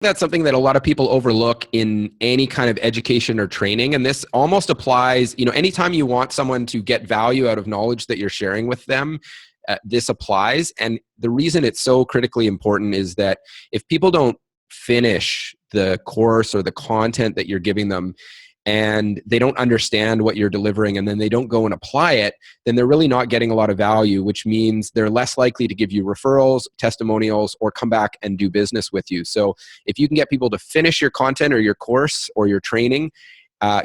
that's something that a lot of people overlook in any kind of education or training. And this almost applies, anytime you want someone to get value out of knowledge that you're sharing with them, this applies. And the reason it's so critically important is that if people don't finish the course or the content that you're giving them, and they don't understand what you're delivering, and then they don't go and apply it, then they're really not getting a lot of value, which means they're less likely to give you referrals, testimonials, or come back and do business with you. So if you can get people to finish your content or your course or your training,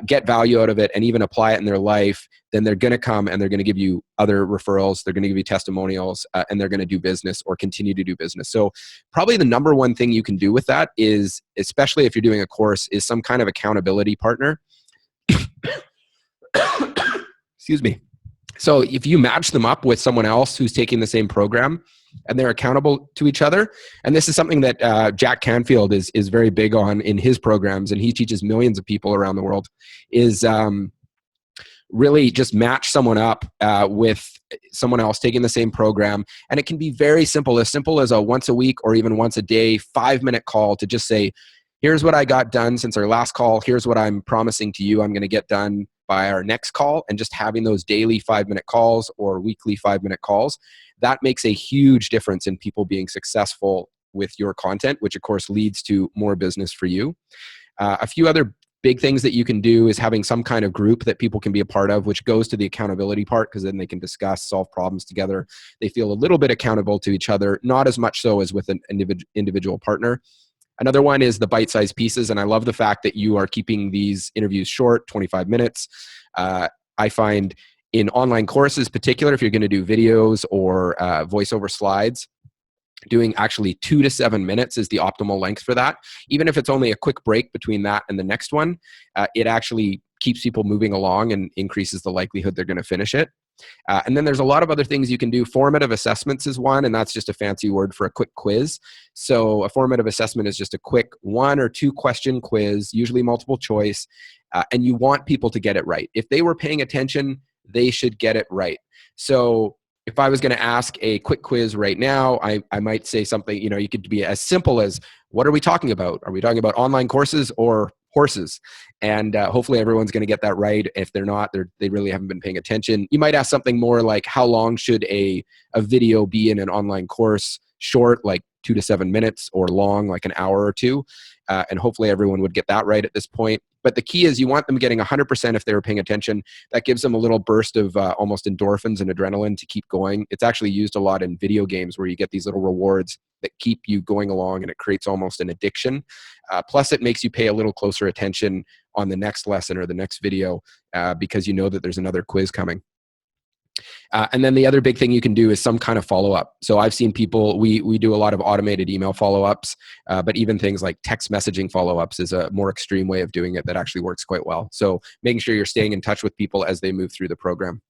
get value out of it, and even apply it in their life, then they're going to come and they're going to give you other referrals, they're going to give you testimonials, and they're going to do business or continue to do business. So probably the number one thing you can do with that is, especially if you're doing a course, is some kind of accountability partner. Excuse me. So if you match them up with someone else who's taking the same program and they're accountable to each other, and this is something that Jack Canfield is very big on in his programs, and he teaches millions of people around the world, is really just match someone up with someone else taking the same program. And it can be very simple as a once a week or even once a day 5-minute call to just say, here's what I got done since our last call. Here's what I'm promising to you I'm going to get done by our next call. And just having those daily 5-minute calls or weekly 5-minute calls, that makes a huge difference in people being successful with your content, which of course leads to more business for you. A few other big things that you can do is having some kind of group that people can be a part of, which goes to the accountability part, because then they can discuss, solve problems together. They feel a little bit accountable to each other, not as much so as with an individual partner. Another one is the bite-sized pieces, and I love the fact that you are keeping these interviews short, 25 minutes. I find in online courses, particularly if you're going to do videos or voiceover slides, doing actually 2 to 7 minutes is the optimal length for that. Even if it's only a quick break between that and the next one, it actually keeps people moving along and increases the likelihood they're going to finish it. And then there's a lot of other things you can do. Formative assessments is one, and that's just a fancy word for a quick quiz. So a formative assessment is just a quick 1 or 2 question quiz, usually multiple choice, and you want people to get it right. If they were paying attention, they should get it right. So if I was going to ask a quick quiz right now, I might say something, you could be as simple as, what are we talking about? Are we talking about online courses or horses? And hopefully everyone's going to get that right. If they're not, they really haven't been paying attention. You might ask something more like, how long should a video be in an online course? Short, like 2 to 7 minutes, or long, like an hour or 2. And hopefully everyone would get that right at this point. But the key is you want them getting 100% if they were paying attention. That gives them a little burst of almost endorphins and adrenaline to keep going. It's actually used a lot in video games where you get these little rewards that keep you going along, and it creates almost an addiction. Plus, it makes you pay a little closer attention on the next lesson or the next video because you know that there's another quiz coming. And then the other big thing you can do is some kind of follow-up. So I've seen people, we do a lot of automated email follow-ups, but even things like text messaging follow-ups is a more extreme way of doing it that actually works quite well. So making sure you're staying in touch with people as they move through the program.